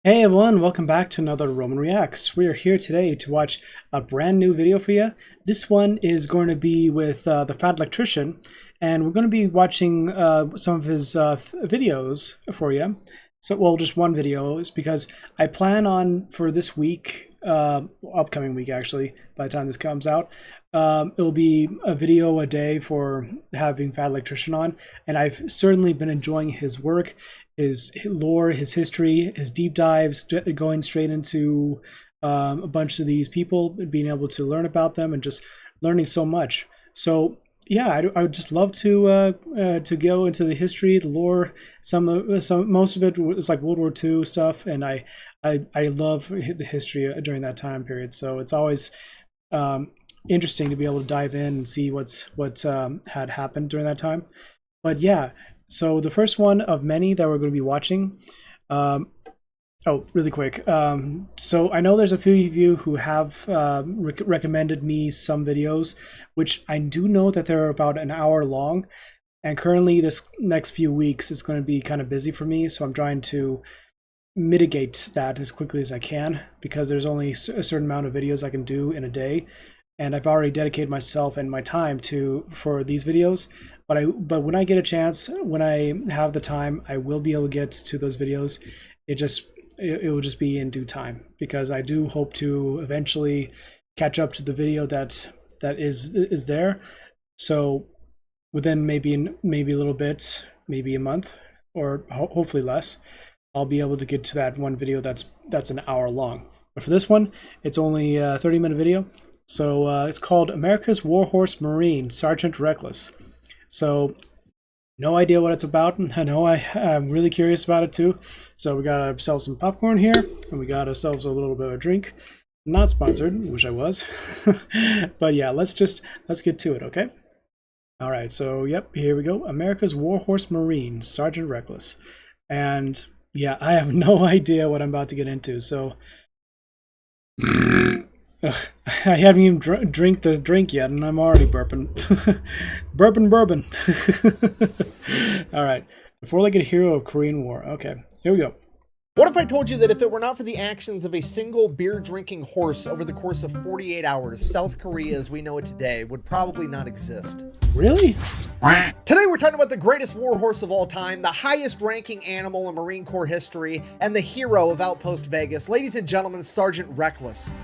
Hey everyone, welcome back to another Roman Reacts. We are here today to watch a brand new video for you. This one is going to be with the Fat Electrician, and we're going to be watching some of his videos for you. So, well, just one video is because I plan on for this week, upcoming week actually, by the time this comes out, it'll be a video a day for having Fat Electrician on, and I've certainly been enjoying his work, his lore, his history, his deep dives, going straight into a bunch of these people, being able to learn about them, and just learning so much. So yeah, I would just love to go into the history, the lore. Most of it was like World War II stuff, and I love the history during that time period. So it's always interesting to be able to dive in and see what had happened during that time. But yeah, so the first one of many that we're going to be watching. Oh, really quick. So I know there's a few of you who have recommended me some videos, which I do know that they're about an hour long. And currently this next few weeks is going to be kind of busy for me. So I'm trying to mitigate that as quickly as I can, because there's only a certain amount of videos I can do in a day. And I've already dedicated myself and my time for these videos. But when I get a chance, when I have the time, I will be able to get to those videos. It will just be in due time, because I do hope to eventually catch up to the video that is there. So within maybe a little bit, maybe a month, or hopefully less, I'll be able to get to that one video that's an hour long. But for this one, it's only a 30-minute video. So it's called America's Warhorse Marine, Sergeant Reckless. So no idea what it's about. I know I'm really curious about it too. So we got ourselves some popcorn here, and we got ourselves a little bit of a drink. Not sponsored, wish I was. But yeah, let's get to it, okay? All right, so yep, here we go. America's Warhorse Marine, Sergeant Reckless. And yeah, I have no idea what I'm about to get into, so ugh, I haven't even drink the drink yet, and I'm already burping. Burping bourbon. All right. Before like a hero of Korean War. Okay, here we go. What if I told you that if it were not for the actions of a single beer-drinking horse over the course of 48 hours, South Korea as we know it today would probably not exist? Really? Today we're talking about the greatest war horse of all time, the highest ranking animal in Marine Corps history, and the hero of Outpost Vegas. Ladies and gentlemen, Sergeant Reckless.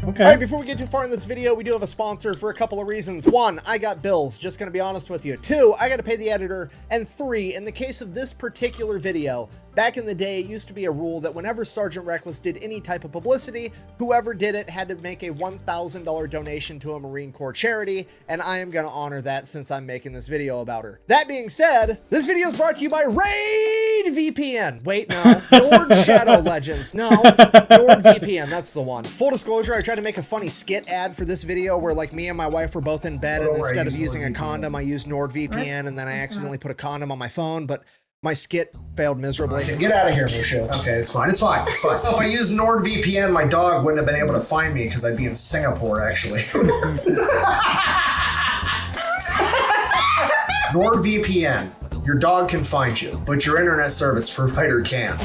Okay. All right, before we get too far in this video, we do have a sponsor for a couple of reasons. One, I got bills, just gonna be honest with you. Two, I gotta pay the editor. And three, in the case of this particular video, back in the day, it used to be a rule that whenever Sergeant Reckless did any type of publicity, whoever did it had to make a $1,000 donation to a Marine Corps charity, and I am gonna honor that since I'm making this video about her. That being said, this video is brought to you by Raid VPN. Wait, no. Nord Shadow Legends. No. NordVPN, that's the one. Full disclosure, I tried to make a funny skit ad for this video where like me and my wife were both in bed, and instead of using a condom, I used NordVPN, and then I accidentally put a condom on my phone, but my skit failed miserably. Get out of here, Busho. Okay, it's fine. It's fine. It's fine. If I used NordVPN, my dog wouldn't have been able to find me because I'd be in Singapore, actually. NordVPN. Your dog can find you, but your internet service provider can't.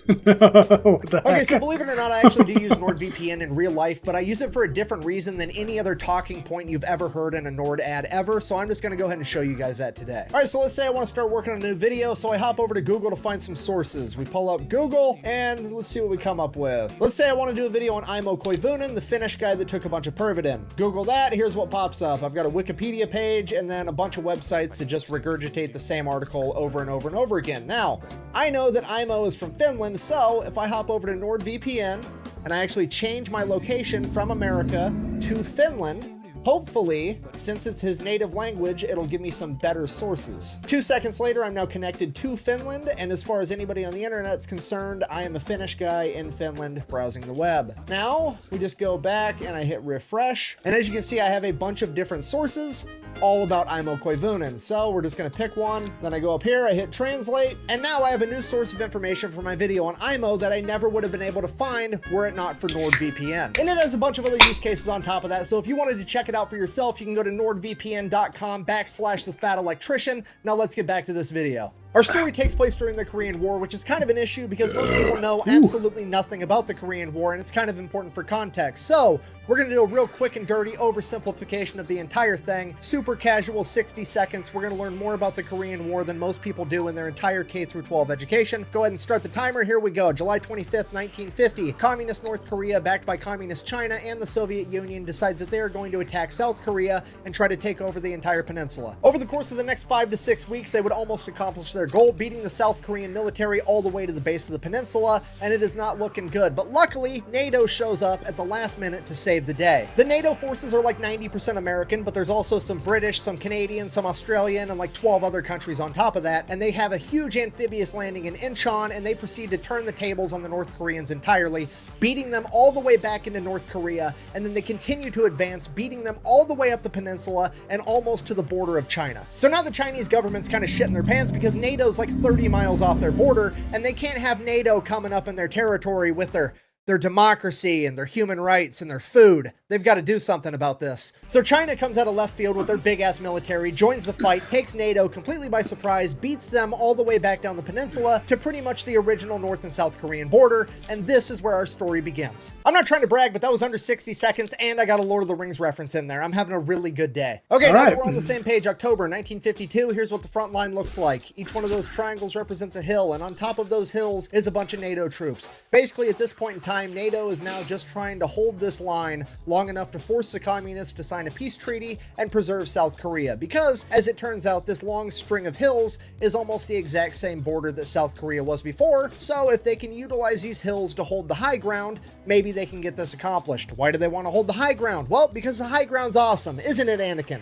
Okay, so believe it or not, I actually do use NordVPN in real life, but I use it for a different reason than any other talking point you've ever heard in a Nord ad ever, so I'm just going to go ahead and show you guys that today. All right, so let's say I want to start working on a new video, so I hop over to Google to find some sources. We pull up Google, and let's see what we come up with. Let's say I want to do a video on Aimo Koivunen, the Finnish guy that took a bunch of Pervitin. Google that, here's what pops up. I've got a Wikipedia page, and then a bunch of websites that just regurgitate the same article over and over and over again. Now, I know that Aimo is from Finland, so if I hop over to NordVPN and I actually change my location from America to Finland, hopefully, since it's his native language, it'll give me some better sources. 2 seconds later, I'm now connected to Finland, and as far as anybody on the internet's concerned, I am a Finnish guy in Finland browsing the web. Now, we just go back and I hit refresh, and as you can see, I have a bunch of different sources. all about Aimo Koivunen. So we're just gonna pick one, then I go up here, I hit translate, and now I have a new source of information for my video on Aimo that I never would have been able to find were it not for NordVPN. And it has a bunch of other use cases on top of that, so if you wanted to check it out for yourself, you can go to nordvpn.com/thefatelectrician. Now let's get back to this video. Our story takes place during the Korean War, which is kind of an issue because most people know absolutely nothing about the Korean War, and it's kind of important for context. So we're going to do a real quick and dirty oversimplification of the entire thing. Super casual, 60 seconds. We're going to learn more about the Korean War than most people do in their entire K-12 education. Go ahead and start the timer. Here we go. July 25th, 1950. Communist North Korea, backed by Communist China and the Soviet Union, decides that they are going to attack South Korea and try to take over the entire peninsula. Over the course of the next 5 to 6 weeks, they would almost accomplish their goal, beating the South Korean military all the way to the base of the peninsula, and it is not looking good. But luckily, NATO shows up at the last minute to save the day. The NATO forces are like 90% American, but there's also some British, some Canadian, some Australian, and like 12 other countries on top of that, and they have a huge amphibious landing in Incheon, and they proceed to turn the tables on the North Koreans entirely, beating them all the way back into North Korea, and then they continue to advance, beating them all the way up the peninsula and almost to the border of China. So now the Chinese government's kind of shitting their pants because NATO's like 30 miles off their border, and they can't have NATO coming up in their territory with their democracy and their human rights and their food. They've got to do something about this. So China comes out of left field with their big-ass military, joins the fight, takes NATO completely by surprise, beats them all the way back down the peninsula to pretty much the original North and South Korean border, and this is where our story begins. I'm not trying to brag, but that was under 60 seconds, and I got a Lord of the Rings reference in there. I'm having a really good day. Okay, now that we're on the same page, October 1952, here's what the front line looks like. Each one of those triangles represents a hill, and on top of those hills is a bunch of NATO troops. Basically, at this point in time, NATO is now just trying to hold this line long enough to force the communists to sign a peace treaty and preserve South Korea, because, as it turns out, this long string of hills is almost the exact same border that South Korea was before, so if they can utilize these hills to hold the high ground, maybe they can get this accomplished. Why do they want to hold the high ground? Well, because the high ground's awesome, isn't it, Anakin?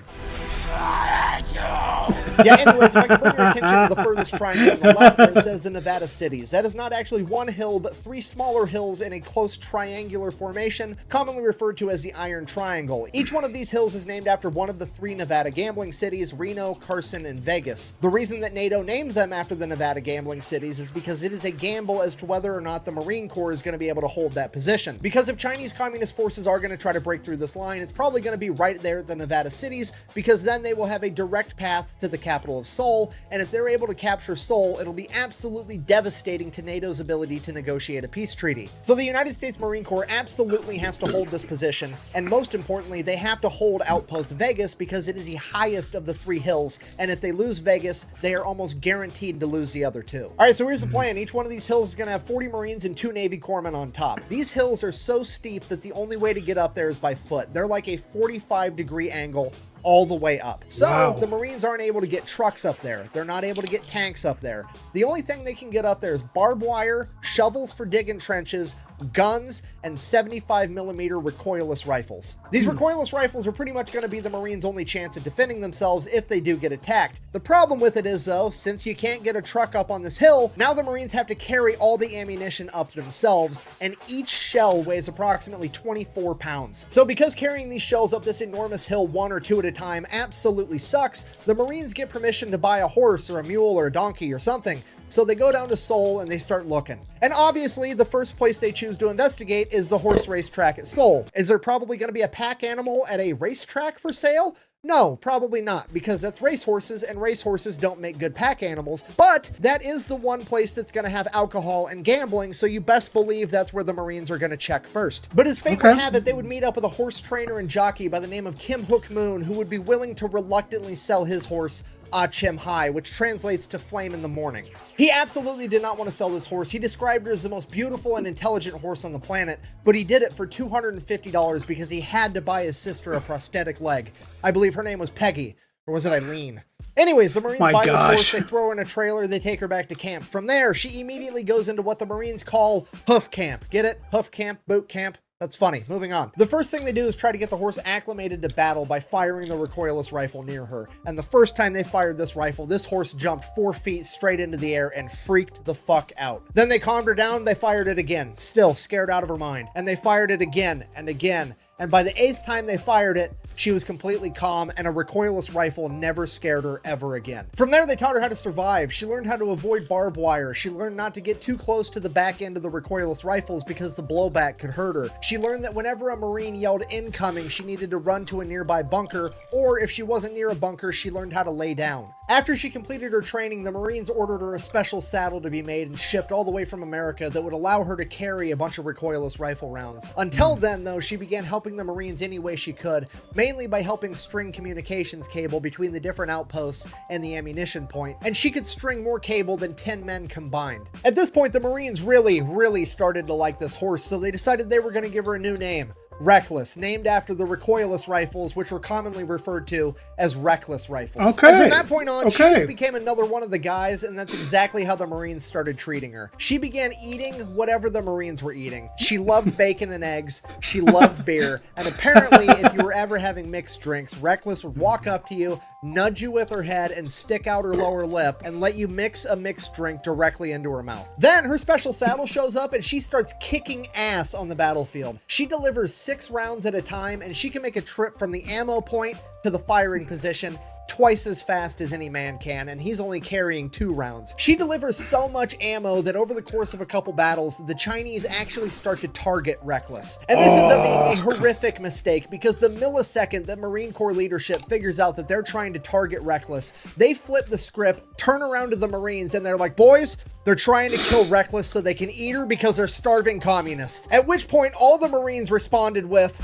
Yeah, anyways, if I can bring your attention to the furthest triangle on the left where it says the Nevada cities. That is not actually one hill, but 3 smaller hills in a close triangular formation, commonly referred to as the Iron Triangle. Each one of these hills is named after one of the 3 Nevada gambling cities, Reno, Carson, and Vegas. The reason that NATO named them after the Nevada gambling cities is because it is a gamble as to whether or not the Marine Corps is going to be able to hold that position. Because if Chinese Communist forces are going to try to break through this line, it's probably going to be right there at the Nevada cities, because then they will have a direct path to the capital of Seoul, and if they're able to capture Seoul, it'll be absolutely devastating to NATO's ability to negotiate a peace treaty. So the United States Marine Corps absolutely has to hold this position, and most importantly, they have to hold Outpost Vegas because it is the highest of the 3 hills, and if they lose Vegas, they are almost guaranteed to lose the other 2. Alright, so here's the plan. Each one of these hills is going to have 40 Marines and 2 Navy corpsmen on top. These hills are so steep that the only way to get up there is by foot. They're like a 45-degree angle all the way up. So the Marines aren't able to get trucks up there. They're not able to get tanks up there. The only thing they can get up there is barbed wire, shovels for digging trenches, guns, and 75mm recoilless rifles. These recoilless rifles are pretty much going to be the Marines' only chance of defending themselves if they do get attacked. The problem with it is, though, since you can't get a truck up on this hill, now the Marines have to carry all the ammunition up themselves, and each shell weighs approximately 24 pounds. So because carrying these shells up this enormous hill 1 or 2 at a time absolutely sucks, the Marines get permission to buy a horse or a mule or a donkey or something. So they go down to Seoul and they start looking. And obviously, the first place they choose to investigate is the horse racetrack at Seoul. Is there probably going to be a pack animal at a racetrack for sale? No, probably not, because that's racehorses, and racehorses don't make good pack animals, but that is the one place that's going to have alcohol and gambling, so you best believe that's where the Marines are going to check first. But as fate would have it, they would meet up with a horse trainer and jockey by the name of Kim Hook Moon, who would be willing to reluctantly sell his horse Chim Hai, which translates to flame in the morning. He absolutely did not want to sell this horse. He described it as the most beautiful and intelligent horse on the planet, but he did it for $250 because he had to buy his sister a prosthetic leg. I believe her name was Peggy, or was it Eileen? Anyways, the Marines buy this horse, they throw her in a trailer, they take her back to camp. From there, she immediately goes into what the Marines call hoof camp. Get it? Hoof camp, boot camp. That's funny. Moving on. The first thing they do is try to get the horse acclimated to battle by firing the recoilless rifle near her. And the first time they fired this rifle, this horse jumped 4 feet straight into the air and freaked the fuck out. Then they calmed her down, they fired it again, still scared out of her mind. And they fired it again and again and by the 8th time they fired it, she was completely calm, and a recoilless rifle never scared her ever again. From there, they taught her how to survive. She learned how to avoid barbed wire. She learned not to get too close to the back end of the recoilless rifles because the blowback could hurt her. She learned that whenever a Marine yelled incoming, she needed to run to a nearby bunker, or if she wasn't near a bunker, she learned how to lay down. After she completed her training, the Marines ordered her a special saddle to be made and shipped all the way from America that would allow her to carry a bunch of recoilless rifle rounds. Until then, though, she began helping the Marines any way she could, mainly by helping string communications cable between the different outposts and the ammunition point, and she could string more cable than 10 men combined. At this point, the Marines really started to like this horse, so they decided they were going to give her a new name. Reckless, named after the recoilless rifles, which were commonly referred to as reckless rifles. Okay. And from that point on, she Okay. just became another one of the guys, and that's exactly how the Marines started treating her. She began eating whatever the Marines were eating. She loved bacon and eggs, she loved beer, and apparently if you were ever having mixed drinks, Reckless would walk up to you, nudge you with her head, and stick out her lower lip, and let you mix a mixed drink directly into her mouth. Then her special saddle shows up, and she starts kicking ass on the battlefield. She delivers 6 rounds at a time, and she can make a trip from the ammo point to the firing position twice as fast as any man can, and he's only carrying 2 rounds. She delivers so much ammo that over the course of a couple battles, the Chinese actually start to target Reckless. And this ends up being a horrific mistake, because the millisecond that Marine Corps leadership figures out that they're trying to target Reckless, they flip the script, turn around to the Marines, and they're like, boys, they're trying to kill Reckless so they can eat her because they're starving communists. At which point, all the Marines responded with,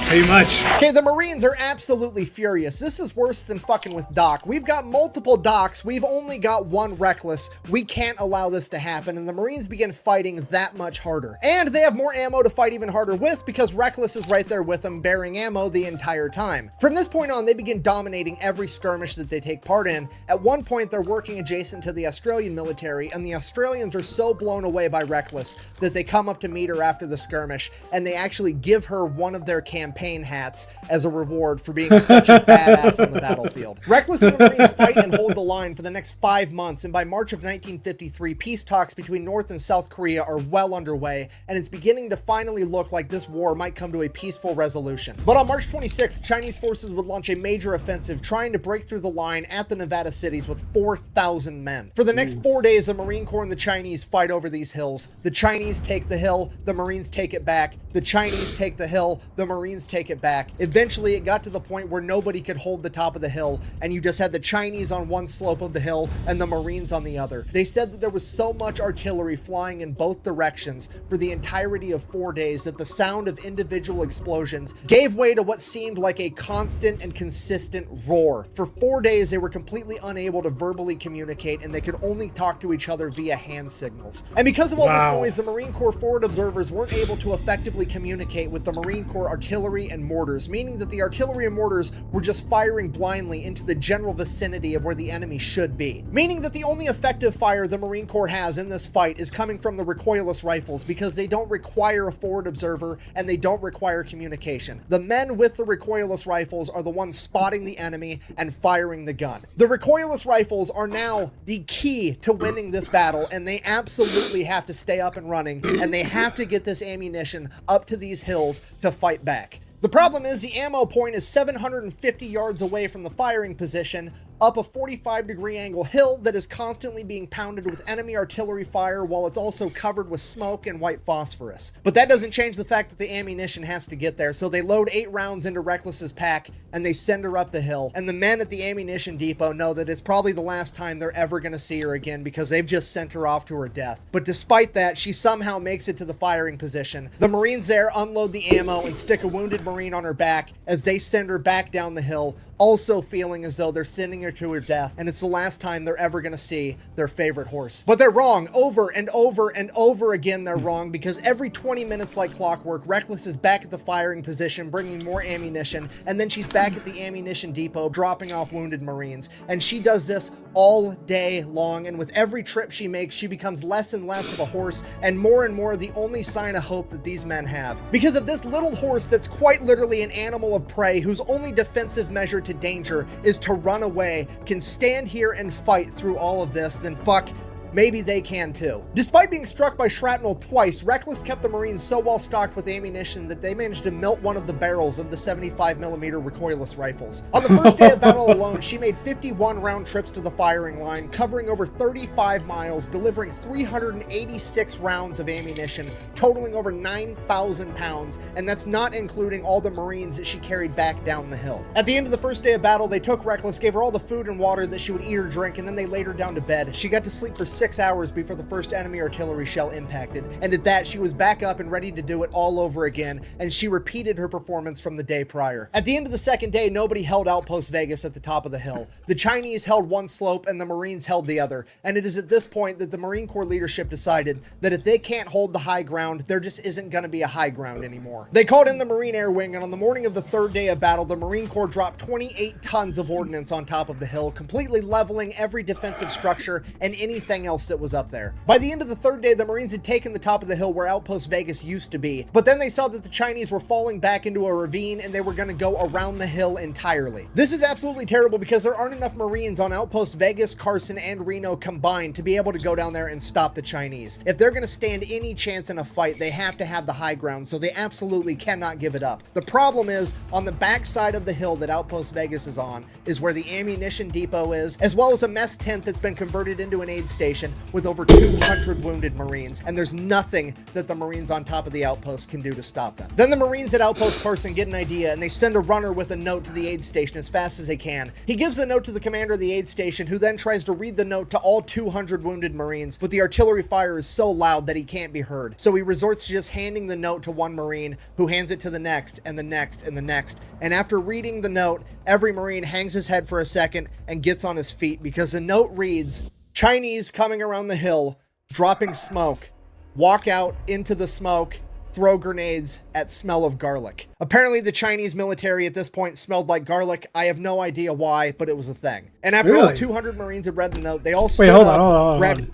Pretty much. okay, the Marines are absolutely furious. This is worse than fucking with Doc. We've got multiple Docs. We've only got one Reckless. We can't allow this to happen. And the Marines begin fighting that much harder. And they have more ammo to fight even harder with because Reckless is right there with them, bearing ammo the entire time. From this point on, they begin dominating every skirmish that they take part in. At one point, they're working adjacent to the Australian military, and the Australians are so blown away by Reckless that they come up to meet her after the skirmish, and they actually give her one of their campaign hats as a reward for being such a badass on the battlefield. Reckless and the Marines fight and hold the line for the next 5 months, and by March of 1953, peace talks between North and South Korea are well underway, and it's beginning to finally look like this war might come to a peaceful resolution. But on March 26th, Chinese forces would launch a major offensive trying to break through the line at the Nevada cities with 4,000 men. For the next 4 days, the Marine Corps and the Chinese fight over these hills. The Chinese take the hill, the Marines take it back. The Chinese take the hill, the Marines take it back. Eventually, it got to the point where nobody could hold the top of the hill, and you just had the Chinese on one slope of the hill and the Marines on the other. They said that there was so much artillery flying in both directions for the entirety of 4 days that the sound of individual explosions gave way to what seemed like a constant and consistent roar. For 4 days, they were completely unable to verbally communicate, and they could only talk to each other via hand signals. And because of all this noise, the Marine Corps forward observers weren't able to effectively communicate with the Marine Corps artillery and mortars, meaning that the artillery and mortars were just firing blindly into the general vicinity of where the enemy should be. Meaning that the only effective fire the Marine Corps has in this fight is coming from the recoilless rifles, because they don't require a forward observer and they don't require communication. The men with the recoilless rifles are the ones spotting the enemy and firing the gun. The recoilless rifles are now the key to winning this battle, and they absolutely have to stay up and running, and they have to get this ammunition up to these hills to fight back. The problem is the ammo point is 750 yards away from the firing position, up a 45-degree angle hill that is constantly being pounded with enemy artillery fire, while it's also covered with smoke and white phosphorus. But that doesn't change the fact that the ammunition has to get there, so they load 8 rounds into Reckless's pack and they send her up the hill. And the men at the ammunition depot know that it's probably the last time they're ever going to see her again, because they've just sent her off to her death. But despite that, she somehow makes it to the firing position. The Marines there unload the ammo and stick a wounded Marine on her back as they send her back down the hill, also feeling as though they're sending her to her death, and it's the last time they're ever going to see their favorite horse. But they're wrong. Over and over and over again, they're wrong, because every 20 minutes like clockwork, Reckless is back at the firing position, bringing more ammunition, and then she's back at the ammunition depot, dropping off wounded Marines. And she does this all day long, and with every trip she makes, she becomes less and less of a horse, and more the only sign of hope that these men have. Because of this little horse that's quite literally an animal of prey, whose only defensive measure to danger is to run away, can stand here and fight through all of this, then fuck, maybe they can too. Despite being struck by shrapnel twice, Reckless kept the Marines so well stocked with ammunition that they managed to melt one of the barrels of the 75mm recoilless rifles. On the first day of battle alone, she made 51 round trips to the firing line, covering over 35 miles, delivering 386 rounds of ammunition, totaling over 9,000 pounds, and that's not including all the Marines that she carried back down the hill. At the end of the first day of battle, they took Reckless, gave her all the food and water that she would eat or drink, and then they laid her down to bed. She got to sleep for 6 hours before the first enemy artillery shell impacted, and at that, she was back up and ready to do it all over again, and she repeated her performance from the day prior. At the end of the second day, nobody held Outpost Vegas at the top of the hill. The Chinese held one slope and the Marines held the other, and it is at this point that the Marine Corps leadership decided that if they can't hold the high ground, there just isn't going to be a high ground anymore. They called in the Marine Air Wing, and on the morning of the third day of battle, the Marine Corps dropped 28 tons of ordnance on top of the hill, completely leveling every defensive structure and anything else that was up there. By the end of the third day, the Marines had taken the top of the hill where Outpost Vegas used to be, but then they saw that the Chinese were falling back into a ravine and they were going to go around the hill entirely. This is absolutely terrible because there aren't enough Marines on Outpost Vegas, Carson, and Reno combined to be able to go down there and stop the Chinese. If they're going to stand any chance in a fight, they have to have the high ground, so they absolutely cannot give it up. The problem is, on the back side of the hill that Outpost Vegas is on, is where the ammunition depot is, as well as a mess tent that's been converted into an aid station with over 200 wounded Marines, and there's nothing that the Marines on top of the outpost can do to stop them. Then the Marines at Outpost Carson get an idea, and they send a runner with a note to the aid station as fast as they can. He gives the note to the commander of the aid station, who then tries to read the note to all 200 wounded Marines, but the artillery fire is so loud that he can't be heard. So he resorts to just handing the note to one Marine, who hands it to the next, and the next, and the next. And after reading the note, every Marine hangs his head for a second and gets on his feet, because the note reads, "Chinese coming around the hill, dropping smoke. Walk out into the smoke, throw grenades at smell of garlic." Apparently the Chinese military at this point smelled like garlic. I have no idea why, but it was a thing. And after all 200 Marines had read the note, they all stood hold up, on. grabbed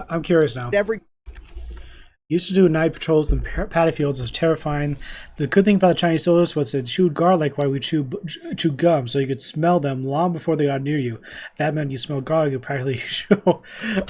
I'm curious now. every Used to do night patrols in paddy fields. It was terrifying. The good thing about the Chinese soldiers was they chewed garlic while we chew gum, so you could smell them long before they got near you. That meant you smelled garlic, you practically show.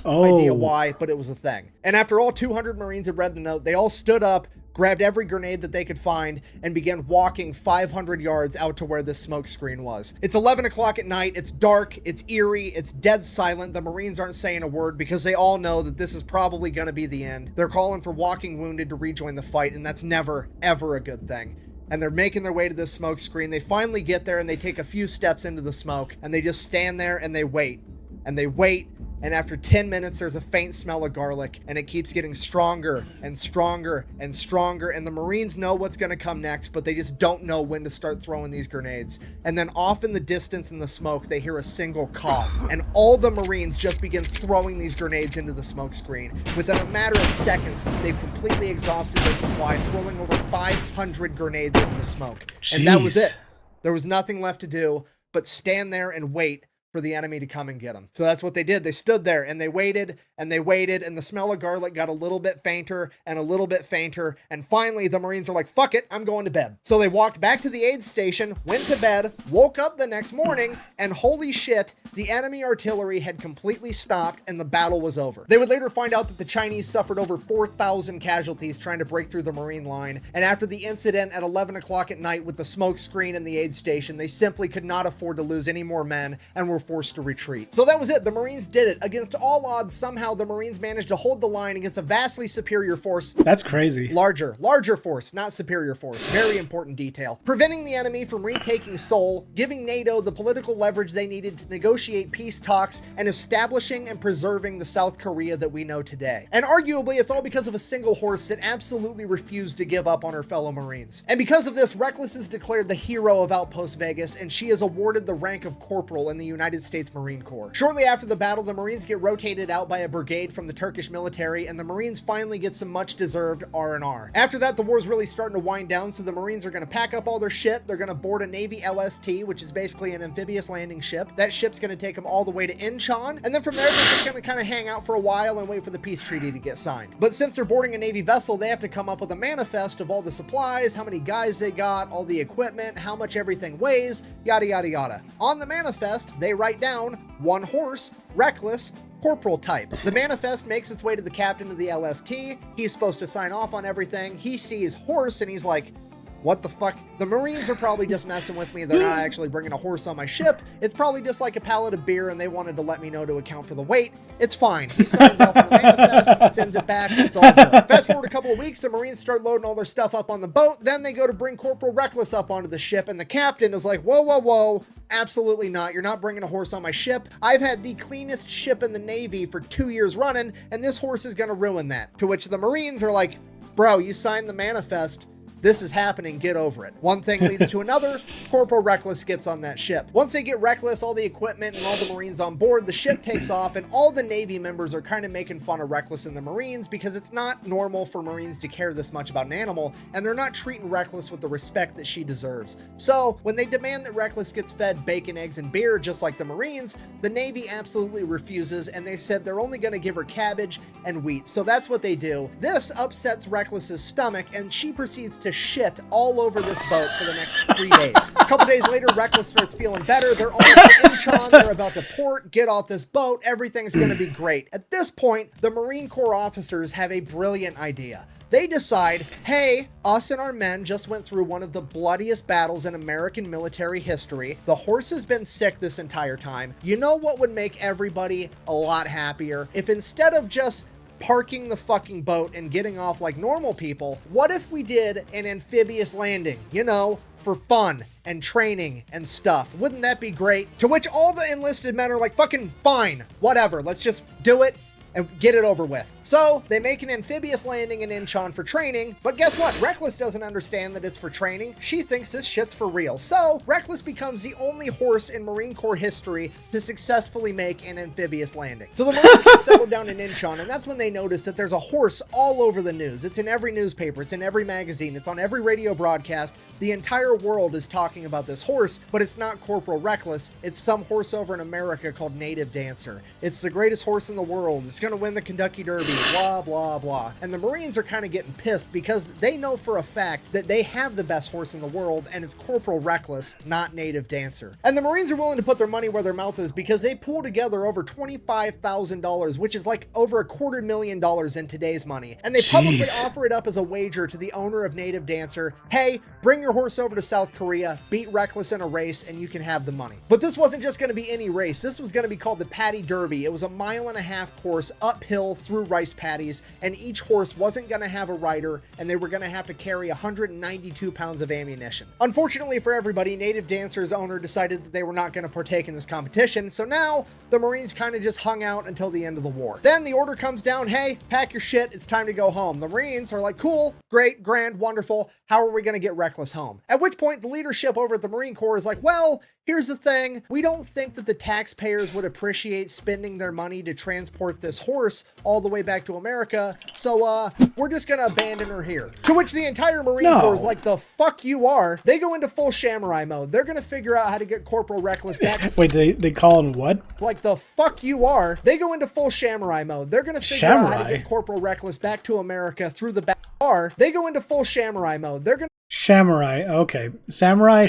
idea why, but it was a thing. And after all 200 Marines had read the note, they all stood up, grabbed every grenade that they could find, and began walking 500 yards out to where this smoke screen was. It's 11 o'clock at night, it's dark, it's eerie, it's dead silent. The Marines aren't saying a word because they all know that this is probably going to be the end. They're calling for walking wounded to rejoin the fight, and that's never, ever a good thing. And they're making their way to this smoke screen. They finally get there, and they take a few steps into the smoke, and they just stand there and they wait. And they wait, and after 10 minutes, there's a faint smell of garlic, and it keeps getting stronger and stronger and stronger, and the Marines know what's going to come next, but they just don't know when to start throwing these grenades. And then off in the distance in the smoke, they hear a single cough, and all the Marines just begin throwing these grenades into the smoke screen. Within a matter of seconds, they've completely exhausted their supply, throwing over 500 grenades into the smoke. Jeez. And that was it. There was nothing left to do but stand there and wait for the enemy to come and get them. So that's what they did. They stood there and they waited and they waited, and the smell of garlic got a little bit fainter and a little bit fainter. And finally the Marines are like, fuck it, I'm going to bed. So they walked back to the aid station, went to bed, woke up the next morning, and holy shit, the enemy artillery had completely stopped and the battle was over. They would later find out that the Chinese suffered over 4,000 casualties trying to break through the Marine line. And after the incident at 11 o'clock at night with the smoke screen and the aid station, they simply could not afford to lose any more men and were forced to retreat. So that was it. The Marines did it. Against all odds, somehow the Marines managed to hold the line against a vastly superior force. That's crazy. Larger force, not superior force. Very important detail. Preventing the enemy from retaking Seoul, giving NATO the political leverage they needed to negotiate peace talks, and establishing and preserving the South Korea that we know today. And arguably, it's all because of a single horse that absolutely refused to give up on her fellow Marines. And because of this, Reckless is declared the hero of Outpost Vegas, and she is awarded the rank of corporal in the United States Marine Corps. Shortly after the battle, the Marines get rotated out by a brigade from the Turkish military, and the Marines finally get some much-deserved R&R. After that, the war's really starting to wind down, so the Marines are going to pack up all their shit. They're going to board a Navy LST, which is basically an amphibious landing ship. That ship's going to take them all the way to Incheon, and then from there, they're just going to kind of hang out for a while and wait for the peace treaty to get signed. But since they're boarding a Navy vessel, they have to come up with a manifest of all the supplies, how many guys they got, all the equipment, how much everything weighs, yada yada yada. On the manifest, they write down 1 horse, Reckless, corporal type. The manifest makes its way to the captain of the LST. He's supposed to sign off on everything. He sees horse and he's like, what the fuck? The Marines are probably just messing with me. They're not actually bringing a horse on my ship. It's probably just like a pallet of beer and they wanted to let me know to account for the weight. It's fine. He signs off on the manifest, sends it back, it's all good. Fast forward a couple of weeks, the Marines start loading all their stuff up on the boat. Then they go to bring Corporal Reckless up onto the ship and the captain is like, whoa, whoa, whoa. Absolutely not. You're not bringing a horse on my ship. I've had the cleanest ship in the Navy for 2 years running, and this horse is going to ruin that. To which the Marines are like, bro, you signed the manifest. This is happening, get over it. One thing leads to another, Corporal Reckless gets on that ship. Once they get Reckless, all the equipment and all the Marines on board, the ship takes off and all the Navy members are kind of making fun of Reckless and the Marines because it's not normal for Marines to care this much about an animal and they're not treating Reckless with the respect that she deserves. So when they demand that Reckless gets fed bacon, eggs, and beer just like the Marines, the Navy absolutely refuses and they said they're only going to give her cabbage and wheat. So that's what they do. This upsets Reckless's stomach and she proceeds to shit all over this boat for the next 3 days. A couple days later, Reckless starts feeling better. They're on to Incheon. They're about to port, get off this boat. Everything's going to be great. At this point, the Marine Corps officers have a brilliant idea. They decide, hey, us and our men just went through one of the bloodiest battles in American military history. The horse has been sick this entire time. You know what would make everybody a lot happier? If instead of just parking the fucking boat and getting off like normal people, what if we did an amphibious landing, you know, for fun and training and stuff? Wouldn't that be great? To which all the enlisted men are like, fucking fine, whatever, let's just do it and get it over with. So they make an amphibious landing in Incheon for training, but guess what? Reckless doesn't understand that it's for training. She thinks this shit's for real. So Reckless becomes the only horse in Marine Corps history to successfully make an amphibious landing. So the Marines get settled down in Incheon, and that's when they notice that there's a horse all over the news. It's in every newspaper, it's in every magazine, it's on every radio broadcast. The entire world is talking about this horse, but it's not Corporal Reckless. It's some horse over in America called Native Dancer. It's the greatest horse in the world. It's gonna win the Kentucky Derby, blah, blah, blah. And the Marines are kind of getting pissed because they know for a fact that they have the best horse in the world and it's Corporal Reckless, not Native Dancer. And the Marines are willing to put their money where their mouth is because they pull together over $25,000, which is like over $250,000 in today's money. And they publicly offer it up as a wager to the owner of Native Dancer. Hey, bring your horse over to South Korea, beat Reckless in a race, and you can have the money. But this wasn't just going to be any race. This was going to be called the Paddy Derby. It was a 1.5 mile course uphill through rice paddies, and each horse wasn't going to have a rider, and they were going to have to carry 192 pounds of ammunition. Unfortunately for everybody, Native Dancer's owner decided that they were not going to partake in this competition, so now the Marines kind of just hung out until the end of the war. Then the order comes down, hey, pack your shit, it's time to go home. The Marines are like, cool, great, grand, wonderful, how are we going to get Reckless home? At which point the leadership over at the Marine Corps is like, well, here's the thing, we don't think that the taxpayers would appreciate spending their money to transport this horse all the way back to America, so we're just gonna abandon her here. To which the entire Marine Corps is like, the fuck you are. They go into full samurai mode. They're gonna figure out how to get Corporal Reckless back. Wait, they call him what? Like, the fuck you are. They go into full samurai mode. They're gonna figure out how to get Corporal Reckless back to America through the back door. They go into full samurai mode. They're gonna Samurai, okay. Samurai,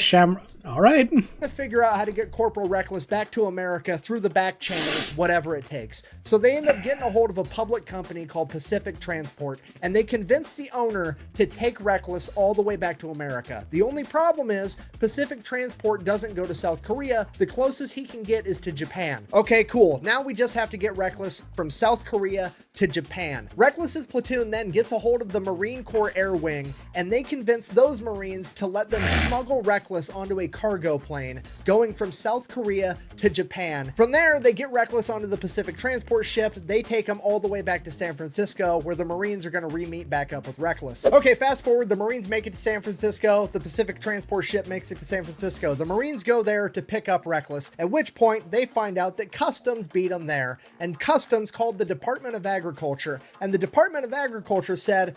all right. To figure out how to get Corporal Reckless back to America through the back channels, whatever it takes. So they end up getting a hold of a public company called Pacific Transport, and they convince the owner to take Reckless all the way back to America. The only problem is Pacific Transport doesn't go to South Korea. The closest he can get is to Japan. Okay, cool. Now we just have to get Reckless from South Korea to Japan. Reckless's platoon then gets a hold of the Marine Corps Air Wing, and they convince those Marines to let them smuggle Reckless onto a cargo plane going from South Korea to Japan. From there, they get Reckless onto the Pacific Transport ship. They take him all the way back to San Francisco, where the Marines are going to re-meet back up with Reckless. Okay, fast forward, the Marines make it to San Francisco. The Pacific Transport ship makes it to San Francisco. The Marines go there to pick up Reckless, at which point they find out that Customs beat them there, and Customs called the Department of Agriculture, and the Department of Agriculture said,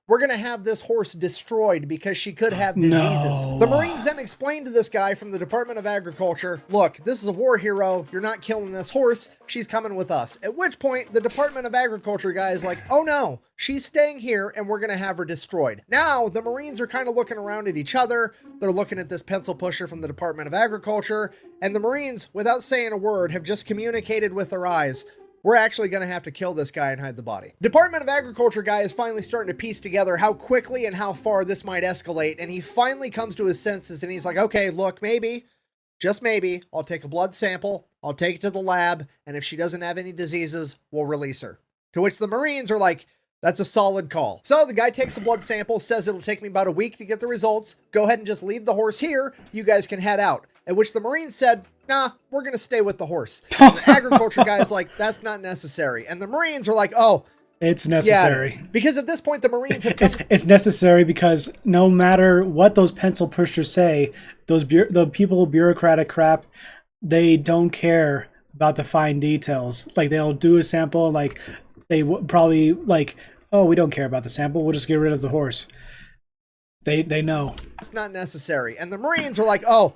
we're going to have this horse destroyed because she could have diseases. No. The Marines then explained to this guy from the Department of Agriculture, look, this is a war hero. You're not killing this horse. She's coming with us. At which point, the Department of Agriculture guy is like, oh no, she's staying here and we're going to have her destroyed. Now, the Marines are kind of looking around at each other. They're looking at this pencil pusher from the Department of Agriculture. And the Marines, without saying a word, have just communicated with their eyes. we're actually going to have to kill this guy and hide the body. Department of Agriculture guy is finally starting to piece together how quickly and how far this might escalate, and he finally comes to his senses, and he's like, okay, look, maybe, just maybe, I'll take a blood sample, I'll take it to the lab, and if she doesn't have any diseases, we'll release her. To which the Marines are like, that's a solid call. So the guy takes the blood sample, says it'll take me about a week to get the results. Go ahead and just leave the horse here. You guys can head out. At which the Marines said, nah, we're going to stay with the horse. And the agriculture guy is like, that's not necessary. And the Marines are like, oh, it's necessary. Yeah, it is. Because at this point, the Marines have come... It's necessary because no matter what those pencil pushers say, the people bureaucratic crap, they don't care about the fine details. Like, they'll do a sample, like... They probably like, oh, we don't care about the sample. We'll just get rid of the horse. They know. It's not necessary. And the Marines are like, oh,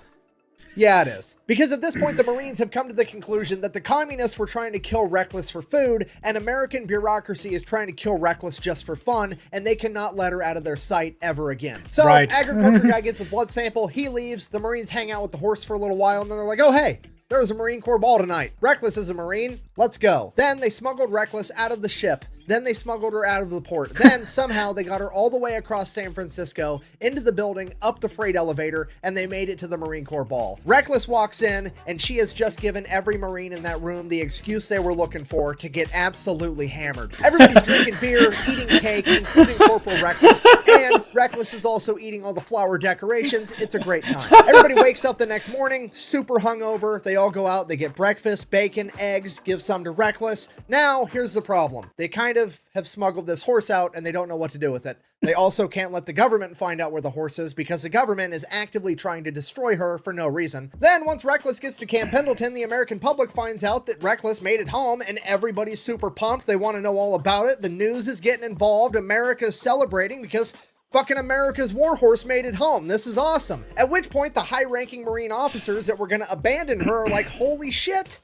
yeah, it is. Because at this point, the Marines have come to the conclusion that the communists were trying to kill Reckless for food, and American bureaucracy is trying to kill Reckless just for fun, and they cannot let her out of their sight ever again. So, right. Agriculture guy gets a blood sample, he leaves, the Marines hang out with the horse for a little while, and then they're like, oh, hey, there was a Marine Corps ball tonight. Reckless is a Marine. Let's go. Then they smuggled Reckless out of the ship. Then they smuggled her out of the port. Then somehow they got her all the way across San Francisco, into the building, up the freight elevator, and they made it to the Marine Corps ball. Reckless walks in, and she has just given every Marine in that room the excuse they were looking for to get absolutely hammered. Everybody's drinking beer, eating cake, including Corporal Reckless, and Reckless is also eating all the flower decorations. It's a great time. Everybody wakes up the next morning, super hungover. They all go out, they get breakfast, bacon, eggs, give some to Reckless. Now, here's the problem. They kind of have smuggled this horse out and they don't know what to do with it. They also can't let the government find out where the horse is because the government is actively trying to destroy her for no reason. Then once Reckless gets to Camp Pendleton, the American public finds out that Reckless made it home and everybody's super pumped. They want to know all about it. The news is getting involved. America's celebrating because fucking America's warhorse made it home. This is awesome. At which point the high-ranking Marine officers that were going to abandon her are like, holy shit.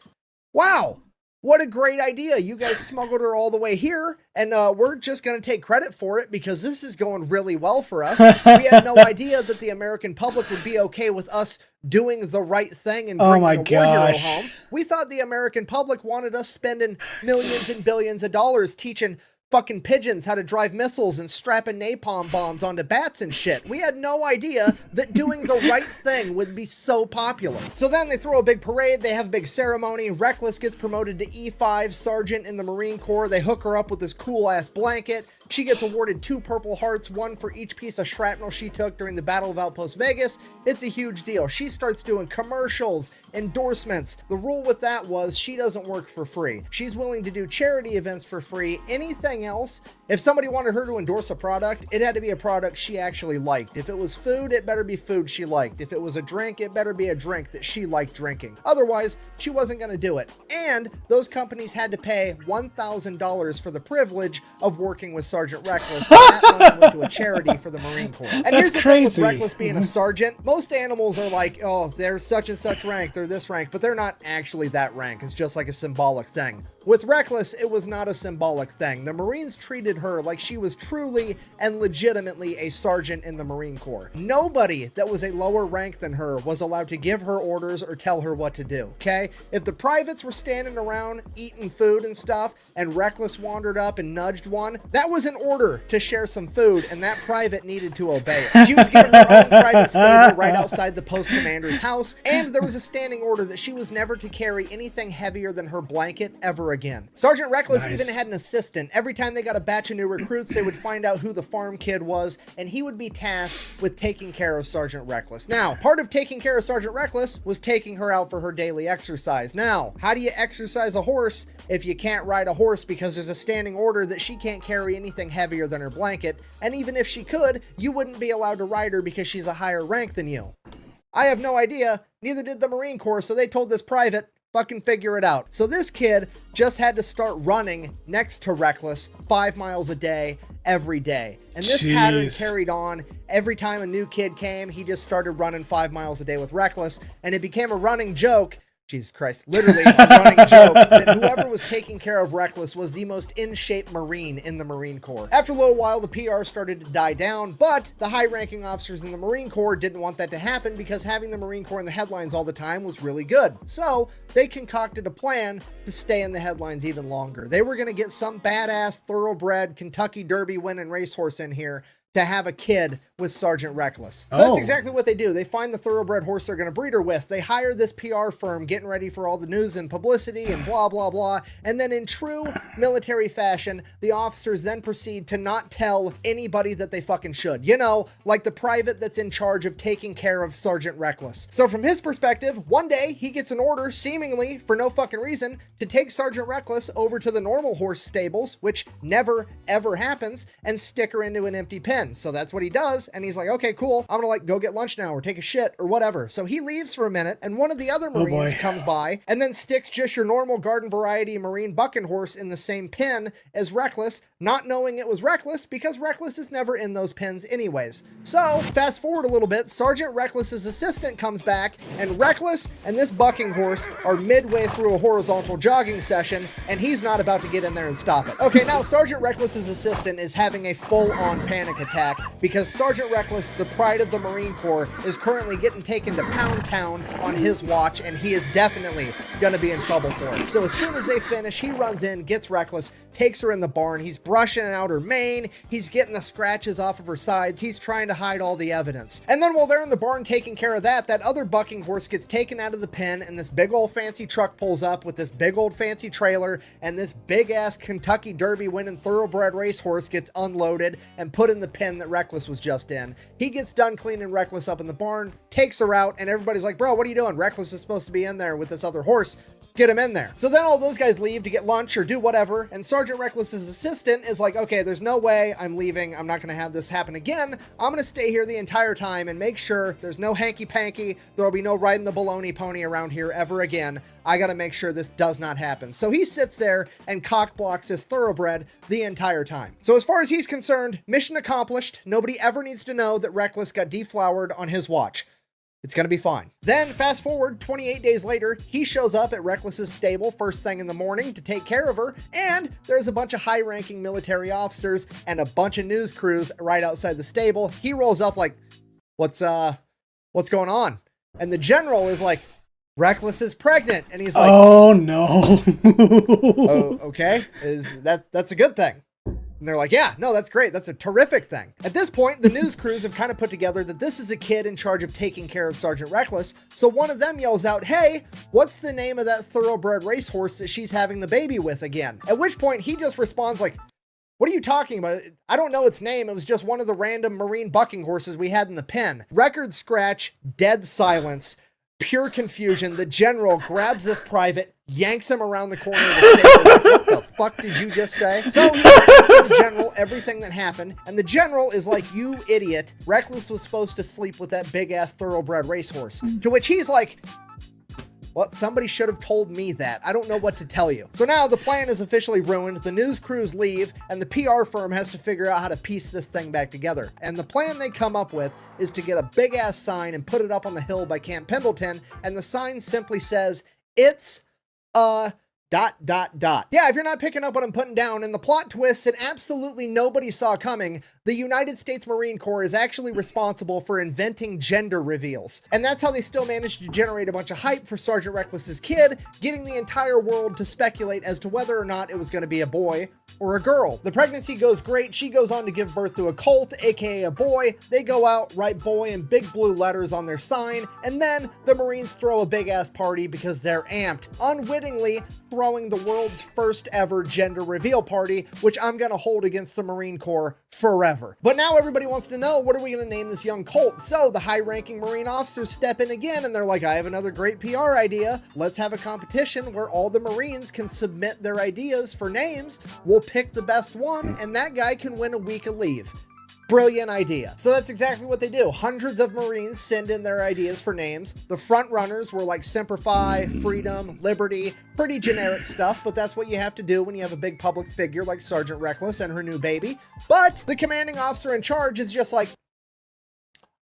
Wow. What a great idea. You guys smuggled her all the way here, and we're just going to take credit for it because this is going really well for us. We had no idea that the American public would be okay with us doing the right thing and bringing a war hero home. We thought the American public wanted us spending millions and billions of dollars teaching fucking pigeons how to drive missiles and strapping napalm bombs onto bats and shit. We had no idea that doing the right thing would be so popular. So then they throw a big parade, they have a big ceremony. Reckless gets promoted to E5 sergeant in the Marine Corps. They hook her up with this cool ass blanket. She gets awarded 2 Purple Hearts, 1 for each piece of shrapnel she took during the Battle of Outpost Vegas. It's a huge deal. She starts doing commercials, endorsements. The rule with that was she doesn't work for free. She's willing to do charity events for free. Anything else, if somebody wanted her to endorse a product, it had to be a product she actually liked. If it was food, it better be food she liked. If it was a drink, it better be a drink that she liked drinking. Otherwise, she wasn't going to do it. And those companies had to pay $1,000 for the privilege of working with Sergeant Reckless. That money went to a charity for the Marine Corps. And here's the thing with Reckless being a sergeant. Most animals are like, oh, they're such and such rank, they're this rank, but they're not actually that rank. It's just like a symbolic thing. With Reckless, it was not a symbolic thing. The Marines treated her like she was truly and legitimately a sergeant in the Marine Corps. Nobody that was a lower rank than her was allowed to give her orders or tell her what to do, okay? If the privates were standing around eating food and stuff and Reckless wandered up and nudged one, that was an order to share some food and that private needed to obey it. She was given her own private stable right outside the post commander's house, and there was a standing order that she was never to carry anything heavier than her blanket ever again. Sergeant Reckless even had an assistant. Every time they got a batch of new recruits, they would find out who the farm kid was, and he would be tasked with taking care of Sergeant Reckless. Now, part of taking care of Sergeant Reckless was taking her out for her daily exercise. Now, how do you exercise a horse if you can't ride a horse because there's a standing order that she can't carry anything heavier than her blanket, and even if she could, you wouldn't be allowed to ride her because she's a higher rank than you? I have no idea. Neither did the Marine Corps, so they told this private, fucking figure it out. So this kid just had to start running next to Reckless 5 miles a day, every day. And this pattern carried on. Every time a new kid came, he just started running 5 miles a day with Reckless, and it became a running joke Jesus Christ, literally a running joke that whoever was taking care of Reckless was the most in-shape Marine in the Marine Corps. After a little while, the PR started to die down, but the high-ranking officers in the Marine Corps didn't want that to happen because having the Marine Corps in the headlines all the time was really good. So they concocted a plan to stay in the headlines even longer. They were going to get some badass, thoroughbred, Kentucky Derby winning racehorse in here to have a kid with Sergeant Reckless. So that's exactly what they do. They find the thoroughbred horse they're going to breed her with. They hire this PR firm getting ready for all the news and publicity and blah, blah, blah. And then in true military fashion, the officers then proceed to not tell anybody that they fucking should. You know, like the private that's in charge of taking care of Sergeant Reckless. So from his perspective, one day he gets an order, seemingly for no fucking reason, to take Sergeant Reckless over to the normal horse stables, which never, ever happens, and stick her into an empty pen. So that's what he does. And he's like, okay, cool. I'm gonna go get lunch now or take a shit or whatever. So he leaves for a minute and one of the other Marines comes by and then sticks just your normal garden variety Marine bucking horse in the same pen as Reckless, not knowing it was Reckless because Reckless is never in those pens anyways. So fast forward a little bit, Sergeant Reckless's assistant comes back and Reckless and this bucking horse are midway through a horizontal jogging session and he's not about to get in there and stop it. Okay, now Sergeant Reckless's assistant is having a full-on panic attack because Sergeant Reckless, the pride of the Marine Corps, is currently getting taken to Pound Town on his watch, and he is definitely going to be in trouble for it. So as soon as they finish, he runs in, gets Reckless, takes her in the barn, he's brushing out her mane, he's getting the scratches off of her sides, he's trying to hide all the evidence. And then while they're in the barn taking care of that, that other bucking horse gets taken out of the pen, and this big old fancy truck pulls up with this big old fancy trailer, and this big ass Kentucky Derby winning thoroughbred racehorse gets unloaded and put in the pen that Reckless was just in. He gets done cleaning Reckless up in the barn, takes her out, and everybody's like, bro, what are you doing? Reckless is supposed to be in there with this other horse. Get him in there. So then all those guys leave to get lunch or do whatever, and Sergeant Reckless's assistant is like, okay, there's no way I'm leaving. I'm not going to have this happen again. I'm going to stay here the entire time and make sure there's no hanky-panky. There'll be no riding the baloney pony around here ever again. I got to make sure this does not happen. So he sits there and cock blocks this thoroughbred the entire time. So as far as he's concerned, mission accomplished. Nobody ever needs to know that Reckless got deflowered on his watch. It's going to be fine. Then fast forward 28 days later, he shows up at Reckless's stable first thing in the morning to take care of her. And there's a bunch of high ranking military officers and a bunch of news crews right outside the stable. He rolls up like, what's going on? And the general is like, Reckless is pregnant. And he's like, oh no. Oh, okay. That's a good thing. And they're like, yeah, no, that's great. That's a terrific thing. At this point, the news crews have kind of put together that this is a kid in charge of taking care of Sergeant Reckless. So one of them yells out, hey, what's the name of that thoroughbred racehorse that she's having the baby with again? At which point he just responds like, what are you talking about? I don't know its name. It was just one of the random Marine bucking horses we had in the pen. Record scratch, dead silence, pure confusion. The general grabs this private, yanks him around the corner of the stable. What the fuck did you just say? So he explains to the general everything that happened, and the general is like, you idiot. Reckless was supposed to sleep with that big-ass thoroughbred racehorse. To which he's like, well, somebody should have told me that. I don't know what to tell you. So now the plan is officially ruined. The news crews leave, and the PR firm has to figure out how to piece this thing back together. And the plan they come up with is to get a big-ass sign and put it up on the hill by Camp Pendleton, and the sign simply says, it's a ... Yeah, if you're not picking up what I'm putting down, and the plot twists that absolutely nobody saw coming, the United States Marine Corps is actually responsible for inventing gender reveals. And that's how they still managed to generate a bunch of hype for Sergeant Reckless's kid, getting the entire world to speculate as to whether or not it was going to be a boy or a girl. The pregnancy goes great. She goes on to give birth to a colt, aka a boy. They go out, write boy in big blue letters on their sign, and then the Marines throw a big ass party because they're amped, unwittingly throwing the world's first ever gender reveal party, which I'm gonna hold against the Marine Corps forever. But now everybody wants to know, what are we gonna name this young colt? So the high-ranking Marine officers step in again, and they're like, I have another great PR idea. Let's have a competition where all the Marines can submit their ideas for names. We'll pick the best one, and that guy can win a week of leave. Brilliant idea. So that's exactly what they do. Hundreds of Marines send in their ideas for names. The front runners were like Semper Fi, Freedom, Liberty, pretty generic stuff, but that's what you have to do when you have a big public figure like Sergeant Reckless and her new baby. But the commanding officer in charge is just like,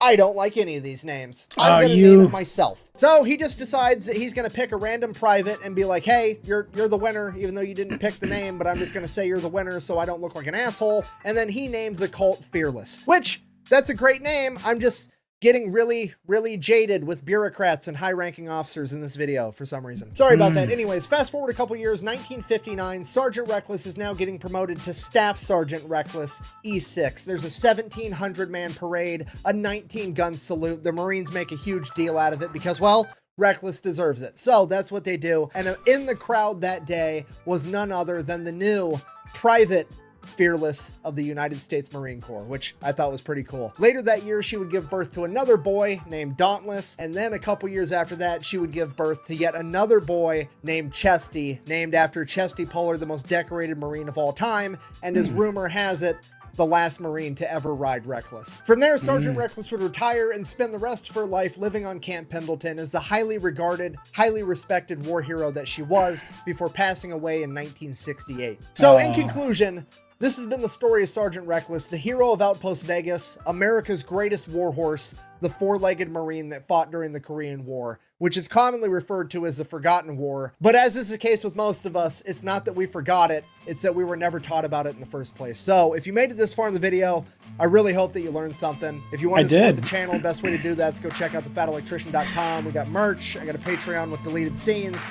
I don't like any of these names. I'm going to name it myself. So he just decides that he's going to pick a random private and be like, hey, you're the winner, even though you didn't pick the name, but I'm just going to say you're the winner so I don't look like an asshole. And then he named the cult Fearless, which that's a great name. I'm just getting really, really jaded with bureaucrats and high-ranking officers in this video for some reason. Sorry about that. Anyways, fast forward a couple years, 1959, Sergeant Reckless is now getting promoted to Staff Sergeant Reckless E6. There's a 1,700-man parade, a 19-gun salute. The Marines make a huge deal out of it because, well, Reckless deserves it. So that's what they do. And in the crowd that day was none other than the new Private Fearless of the United States Marine Corps, which I thought was pretty cool. Later that year, she would give birth to another boy named Dauntless, and then a couple years after that, she would give birth to yet another boy named Chesty, named after Chesty Puller, the most decorated Marine of all time, and as rumor has it, the last Marine to ever ride Reckless. From there, Sergeant Reckless would retire and spend the rest of her life living on Camp Pendleton as the highly regarded, highly respected war hero that she was before passing away in 1968. So in conclusion, this has been the story of Sergeant Reckless, the hero of Outpost Vegas, America's greatest warhorse, the four-legged Marine that fought during the Korean War, which is commonly referred to as the Forgotten War. But as is the case with most of us, it's not that we forgot it, it's that we were never taught about it in the first place. So if you made it this far in the video, I really hope that you learned something. If you want to support the channel, best way to do that is go check out thefatelectrician.com. We got merch, I got a Patreon with deleted scenes.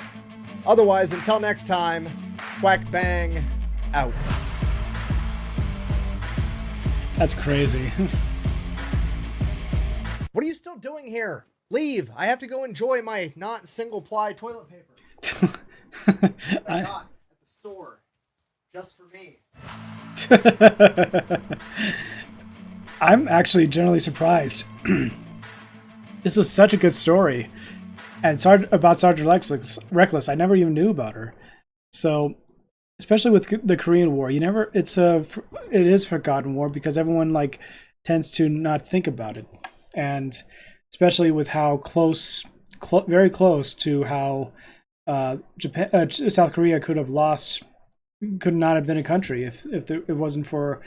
Otherwise, until next time, Quack Bang, out. That's crazy. What are you still doing here? Leave. I have to go enjoy my not single-ply toilet paper. That I got at the store. Just for me. I'm actually generally surprised. This was such a good story. And about Sergeant Reckless, I never even knew about her. So, especially with the Korean War, it is forgotten war because everyone like tends to not think about it. And especially with how very close to how South Korea could not have been a country if it wasn't for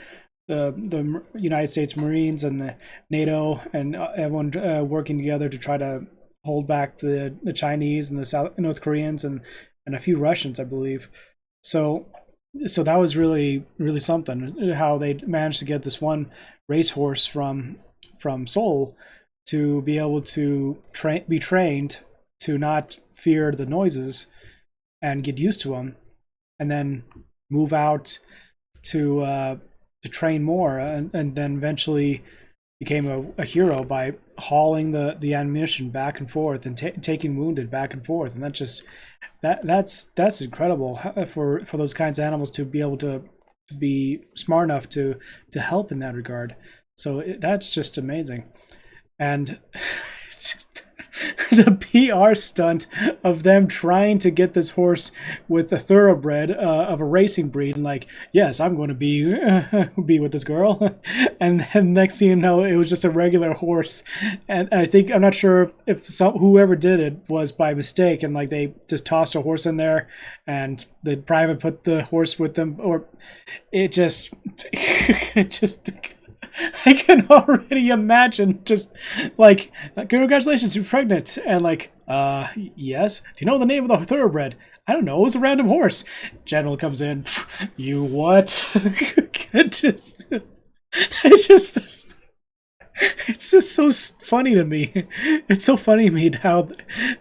the United States Marines and the NATO and everyone working together to try to hold back the Chinese and the North Koreans and a few Russians, I believe. So that was really, really something, how they managed to get this one racehorse from Seoul to be able to be trained to not fear the noises and get used to them, and then move out to train more, and then eventually became a hero by hauling the ammunition back and forth and taking wounded back and forth. And that's incredible for those kinds of animals to be able to be smart enough to help in that regard. So that's just amazing. And the PR stunt of them trying to get this horse with a thoroughbred of a racing breed, and like, yes, I'm going to be with this girl, and then next thing you know, it was just a regular horse. And I'm not sure if whoever did it was by mistake, and like they just tossed a horse in there, and the private put the horse with them, or it just I can already imagine just like, congratulations, you're pregnant. And like, yes. Do you know the name of the thoroughbred? I don't know. It was a random horse. General comes in. You what? It's just so funny to me. It's so funny to me how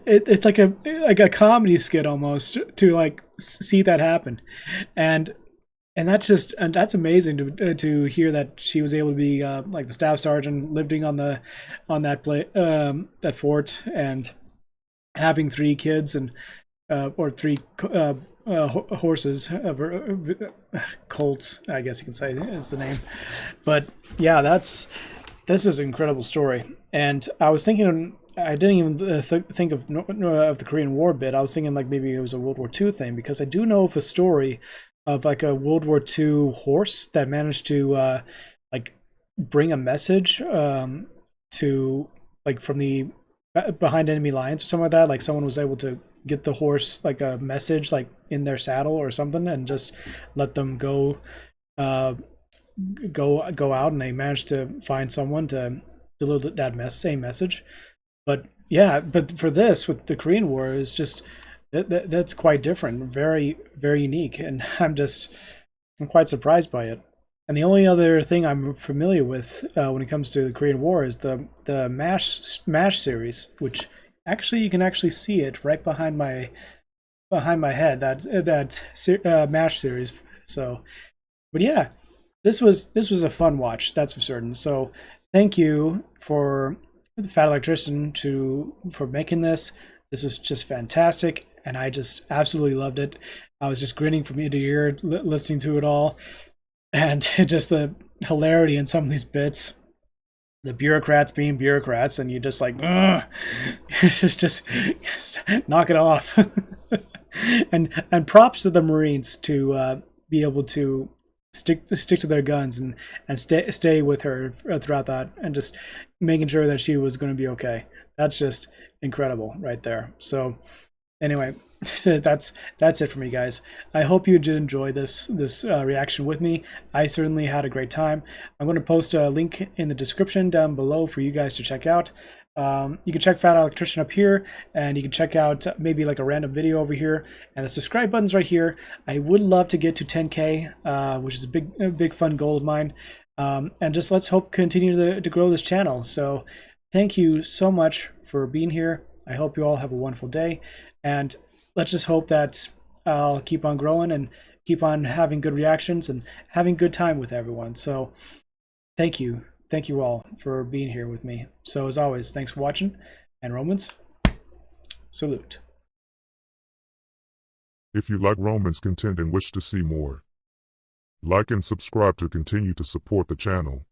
it's like a comedy skit almost to like see that happen. And that's amazing to hear that she was able to be like the staff sergeant living on that fort and having 3 kids and or 3 horses, colts, I guess you can say is the name. But yeah, this is an incredible story. And I was thinking, I didn't even think of the Korean War bit. I was thinking like maybe it was a World War II thing, because I do know of a story of like a World War II horse that managed to like bring a message to like from the behind enemy lines or something like that. Like someone was able to get the horse like a message like in their saddle or something, and just let them go out, and they managed to find someone to deliver that same message. But yeah, but for this with the Korean War is just that's quite different, very very unique, and I'm quite surprised by it. And the only other thing I'm familiar with when it comes to the Korean War is the Mash series, which actually you can actually see it right behind my head. That Mash series. So, but yeah, this was a fun watch. That's for certain. So thank you for the Fat Electrician for making this. This was just fantastic, and I just absolutely loved it. I was just grinning from ear to ear listening to it all, and just the hilarity in some of these bits. The bureaucrats being bureaucrats, and you just like, ugh, just knock it off. And props to the Marines to be able to stick to their guns and stay with her throughout that, and just making sure that she was going to be okay. That's just incredible right there. So anyway, that's it for me, guys. I hope you did enjoy this reaction with me. I certainly had a great time. I'm going to post a link in the description down below for you guys to check out. You can check Fat Electrician up here, and you can check out maybe like a random video over here, and the subscribe button's right here. I would love to get to 10K, which is a big fun goal of mine. And just let's hope continue to grow this channel. So thank you so much for being here. I hope you all have a wonderful day, and let's just hope that I'll keep on growing and keep on having good reactions and having good time with everyone. So thank you. Thank you all for being here with me. So as always, thanks for watching, and Romans, salute. If you like Romans content and wish to see more, like and subscribe to continue to support the channel.